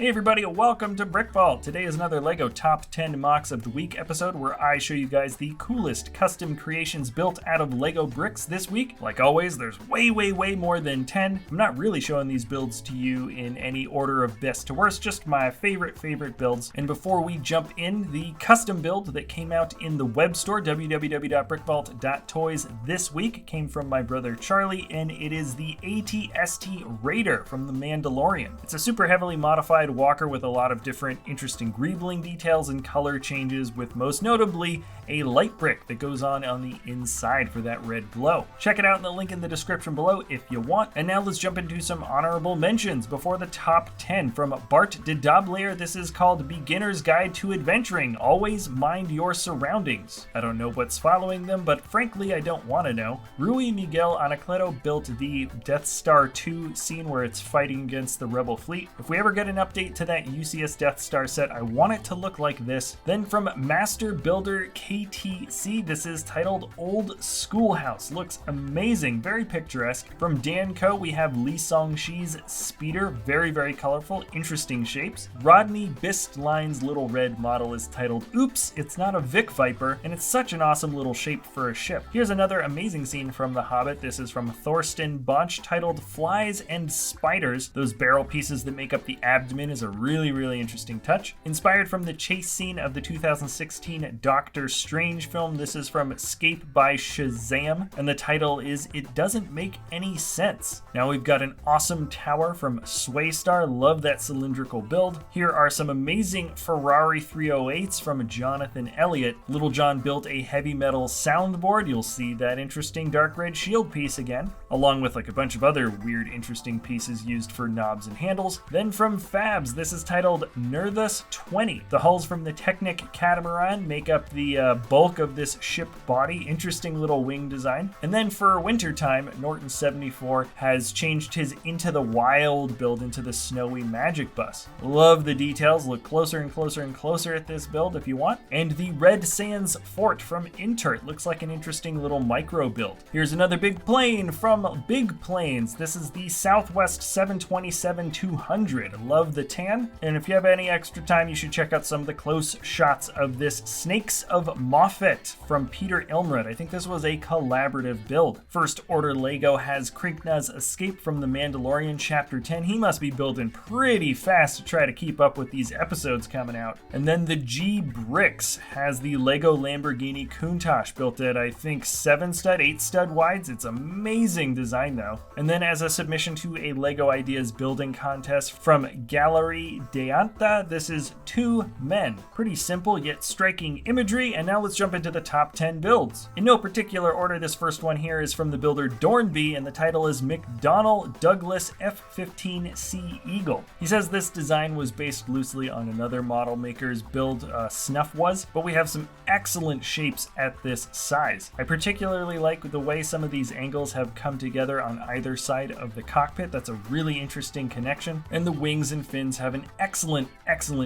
Hey everybody, welcome to BrickVault. Today is another LEGO Top 10 MOCs of the Week episode where I show you guys the coolest custom creations built out of LEGO bricks this week. Like always, there's way more than 10. I'm not really showing these builds to you in any order of best to worst, just my favorite builds. And before we jump in, the custom build that came out in the web store, www.brickvault.toys this week, came from my brother Charlie, and it is the AT-ST Raider from The Mandalorian. It's a super heavily modified walker with a lot of different interesting greebling details and color changes, with most notably a light brick that goes on the inside for that red glow. Check it out in the link in the description below if you want. And now let's jump into some honorable mentions before the top 10. From Bart de Doblair, this is called Beginner's Guide to Adventuring. Always mind your surroundings. I don't know what's following them, but frankly I don't want to know. Rui Miguel Anacleto built the Death Star 2 scene where it's fighting against the Rebel fleet. If we ever get an update to that UCS Death Star set, I want it to look like this. Then from Master Builder KTC, this is titled Old Schoolhouse. Looks amazing, very picturesque. From Danco, we have Lee Song-shi's Speeder, very colorful, interesting shapes. Rodney Bistline's little red model is titled Oops, It's Not a Vic Viper, and it's such an awesome little shape for a ship. Here's another amazing scene from The Hobbit. This is from Thorsten Bonch, titled Flies and Spiders. Those barrel pieces that make up the abdomen is a really interesting touch. Inspired from the chase scene of the 2016 Doctor Strange film, this is from Escape by Shazam, and the title is It Doesn't Make Any Sense. Now we've got an awesome tower from Swaystar. Love that cylindrical build. Here are some amazing Ferrari 308s from Jonathan Elliott. LittleJohn built a heavy metal soundboard. You'll see that interesting dark red shield piece again, along with like a bunch of other weird interesting pieces used for knobs and handles. Then from Fabs, this is titled Nerthus 20. The hulls from the Technic Catamaran make up the bulk of this ship body. Interesting little wing design. And then for wintertime, Norton 74 has changed his Into the Wild build into the Snowy Magic Bus. Love the details. Look closer and closer at this build if you want. And the Red Sands Fort from Intert looks like an interesting little micro build. Here's another big plane from Big Planes. This is the Southwest 727-200. Love the tan. And if you have any extra time, you should check out some of the close shots of this Snakes of Moffat from Peter Ilmrud. I think this was a collaborative build. First Order Lego has Kriegna's Escape from the Mandalorian Chapter 10. He must be building pretty fast to try to keep up with these episodes coming out. And then the G Bricks has the Lego Lamborghini Countach, built at I think 7 stud, 8 stud wides. It's amazing design though. And then as a submission to a Lego Ideas building contest from Gallery Deanta, this is Two Men. Pretty simple yet striking imagery. And now let's jump into the top 10 builds. In no particular order, this first one here is from the builder Dornbi, and the title is McDonnell Douglas F-15C Eagle. He says this design was based loosely on another model maker's build, Snuff was, but we have some excellent shapes at this size. I particularly like the way some of these angles have come together on either side of the cockpit. That's a really interesting connection. And the wings and fins have an excellent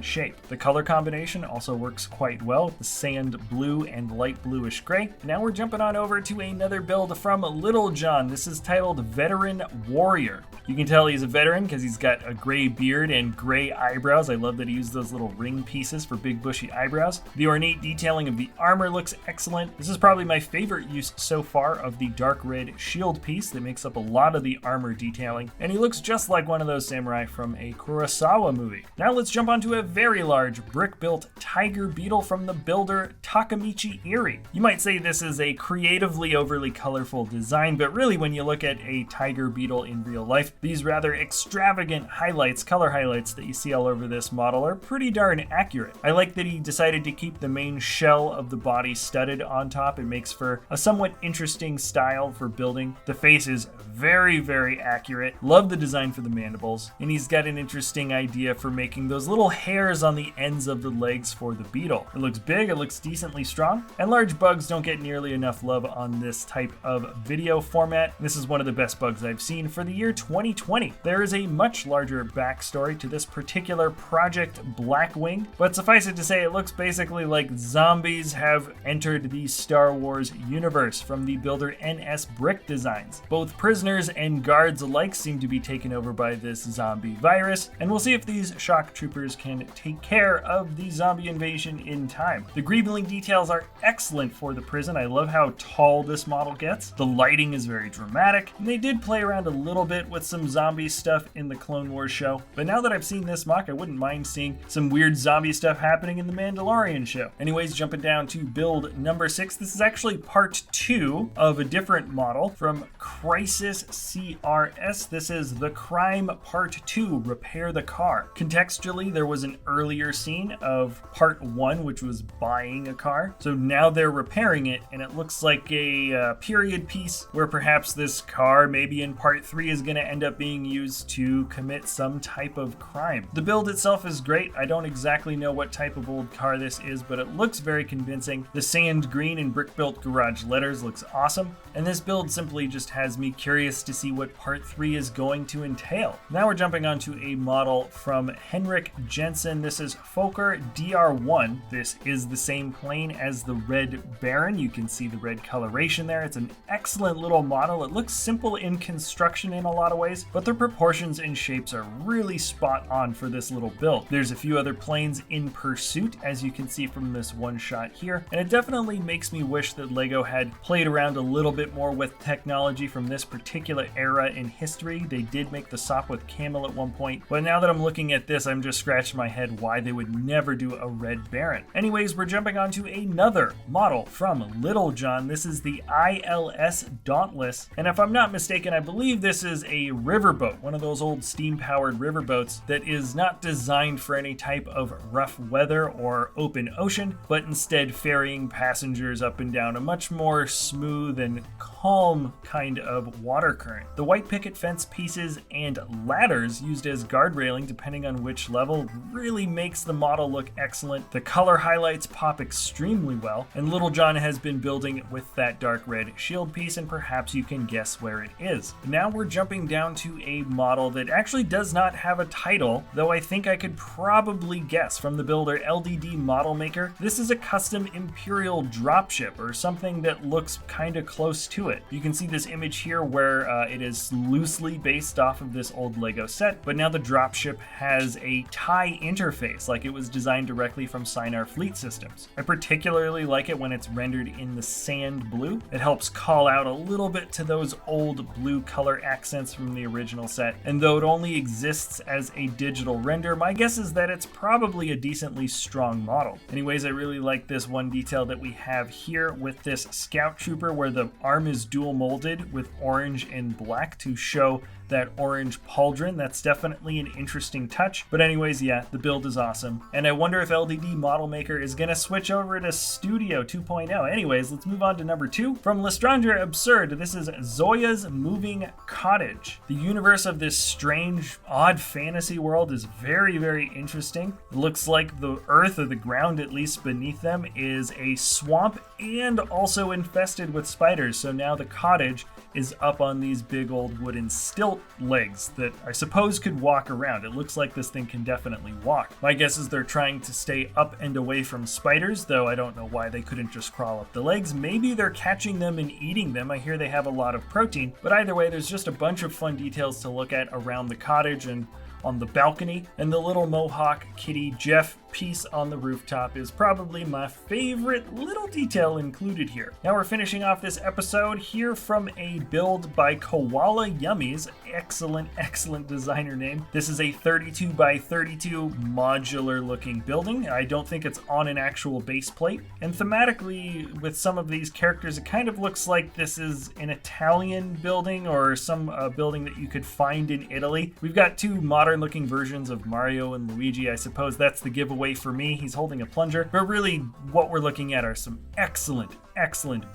shape. The color combination also works quite well, the sand blue and light bluish gray. Now we're jumping on over to another build from LittleJohn. This is titled Veteran Warrior. You can tell he's a veteran because he's got a gray beard and gray eyebrows. I love that he used those little ring pieces for big bushy eyebrows. The ornate detailing of the armor looks excellent. This is probably my favorite use so far of the dark red shield piece that makes up a lot of the armor detailing, and he looks just like one of those samurai from a Kurosawa movie. Now let's jump onto a very large brick-built Tiger Beetle from the builder Takamichi Irie. You might say this is a creatively overly colorful design, but really when you look at a Tiger Beetle in real life, these rather extravagant highlights, color highlights that you see all over this model are pretty darn accurate. I like that he decided to keep the main shell of the body studded on top. It makes for a somewhat interesting style for building. The face is very accurate. Love the design for the mandibles, and he's got an interesting idea for making those little hairs on the ends of the legs for the Beetle. It looks big, it looks decently strong, and large bugs don't get nearly enough love on this type of video format. This is one of the best bugs I've seen for the year 2020. There is a much larger backstory to this particular project, BLACKWING, but suffice it to say it looks basically like zombies have entered the Star Wars universe from the builder NS Brick Designs. Both prisoners and guards alike seem to be taken over by this zombie virus, and we'll we'll see if these shock troopers can take care of the zombie invasion in time. The greebling details are excellent for the prison. I love how tall this model gets. The lighting is very dramatic, and they did play around a little bit with some zombie stuff in the Clone Wars show, but now that I've seen this mock, I wouldn't mind seeing some weird zombie stuff happening in the Mandalorian show. Anyways, jumping down to build number 6, this is actually part 2 of a different model from Crisis CRS. This is The Crime Part 2, Repair the Car. Contextually, there was an earlier scene of part 1, which was buying a car. So now they're repairing it, and it looks like a period piece where perhaps this car, maybe in part 3, is going to end up being used to commit some type of crime. The build itself is great. I don't exactly know what type of old car this is, but it looks very convincing. The sand green and brick-built garage letters looks awesome, and this build simply just has me curious to see what part 3 is going to entail. Now we're jumping onto a model from Henrik Jensen. This is Fokker DR1. This is the same plane as the Red Baron. You can see the red coloration there. It's an excellent little model. It looks simple in construction in a lot of ways, but the proportions and shapes are really spot on for this little build. There's a few other planes in pursuit, as you can see from this one shot here, and it definitely makes me wish that LEGO had played around a little bit more with technology from this particular era in history. They did make the SOP with Camel at one point, but now that I'm looking at this, I'm just scratching my head why they would never do a Red Baron. Anyways, we're jumping on to another model from LittleJohn. This is the ILS Dauntless, and if I'm not mistaken, I believe this is a riverboat, one of those old steam-powered riverboats that is not designed for any type of rough weather or open ocean, but instead ferrying passengers up and down a much more smooth and calm kind of water current. The white picket fence pieces and ladders used as guard railing, depending on which level, really makes the model look excellent. The color highlights pop extremely well, and LittleJohn has been building with that dark red shield piece, and perhaps you can guess where it is. Now we're jumping down to a model that actually does not have a title, though I think I could probably guess from the builder LDD Model Maker. This is a custom Imperial Dropship, or something that looks kind of close to it. You can see this image here where it is loosely based off of this old LEGO set, but now the dropship has a TIE interface, like it was designed directly from Sinar Fleet Systems. I particularly like it when it's rendered in the sand blue. It helps call out a little bit to those old blue color accents from the original set, and though it only exists as a digital render, my guess is that it's probably a decently strong model. Anyways, I really like this one detail that we have here with this scout trooper where the arm is dual molded with orange and black to show that orange pauldron. That's definitely an interesting touch. But anyways, yeah, the build is awesome. And I wonder if LDD Model Maker is gonna switch over to Studio 2.0. Anyways, let's move on to number 2. From Letranger Absurde, this is Zoya's Moving Cottage. The universe of this strange, odd fantasy world is very, very interesting. It looks like the earth, or the ground at least beneath them, is a swamp and also infested with spiders. So now the cottage is up on these big old wooden stilt legs that I suppose could walk around. It looks like this thing can definitely walk. My guess is they're trying to stay up and away from spiders, though I don't know why they couldn't just crawl up the legs. Maybe they're catching them and eating them. I hear they have a lot of protein, but either way, there's just a bunch of fun details to look at around the cottage and on the balcony, and the little Mohawk kitty Jeff piece on the rooftop is probably my favorite little detail included here. Now we're finishing off this episode here from a build by Koala Yummies. Excellent designer name. This is a 32 by 32 modular looking building. I don't think it's on an actual base plate, and thematically with some of these characters it kind of looks like this is an Italian building or some building that you could find in Italy. We've got two modern looking versions of Mario and Luigi. I suppose that's the giveaway for me. He's holding a plunger, but really what we're looking at are some excellent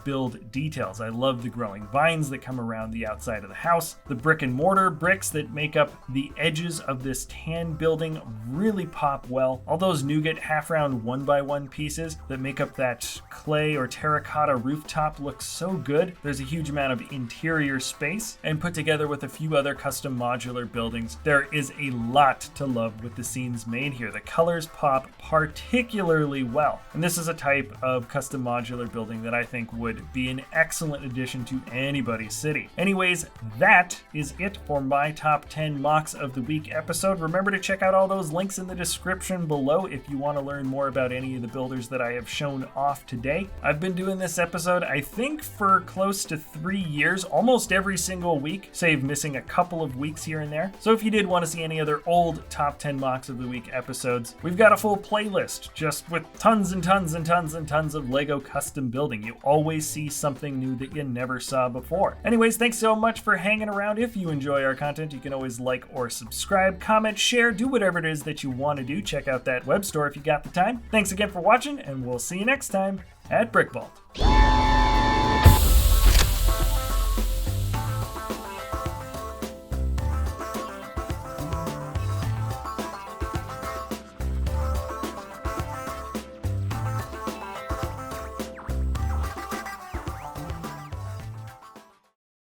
build details. I love the growing vines that come around the outside of the house. The brick and mortar bricks that make up the edges of this tan building really pop well. All those nougat half-round 1x1 pieces that make up that clay or terracotta rooftop look so good. There's a huge amount of interior space, and put together with a few other custom modular buildings, there is a lot to love with the scenes made here. The colors pop particularly well, and this is a type of custom modular building that I think would be an excellent addition to anybody's city. Anyways, that is it for my top 10 mocks of the week episode. Remember to check out all those links in the description below if you want to learn more about any of the builders that I have shown off today. I've been doing this episode, I think, for close to 3 years, almost every single week, save missing a couple of weeks here and there. So if you did want to see any other old top 10 mocks of the week episodes, we've got a full playlist just with tons and tons and tons and tons of Lego custom building. You always see something new that you never saw before. Anyways, thanks so much for hanging around. If you enjoy our content, you can always like or subscribe, comment, share, do whatever it is that you want to do. Check out that web store if you got the time. Thanks again for watching, and we'll see you next time at BrickVault.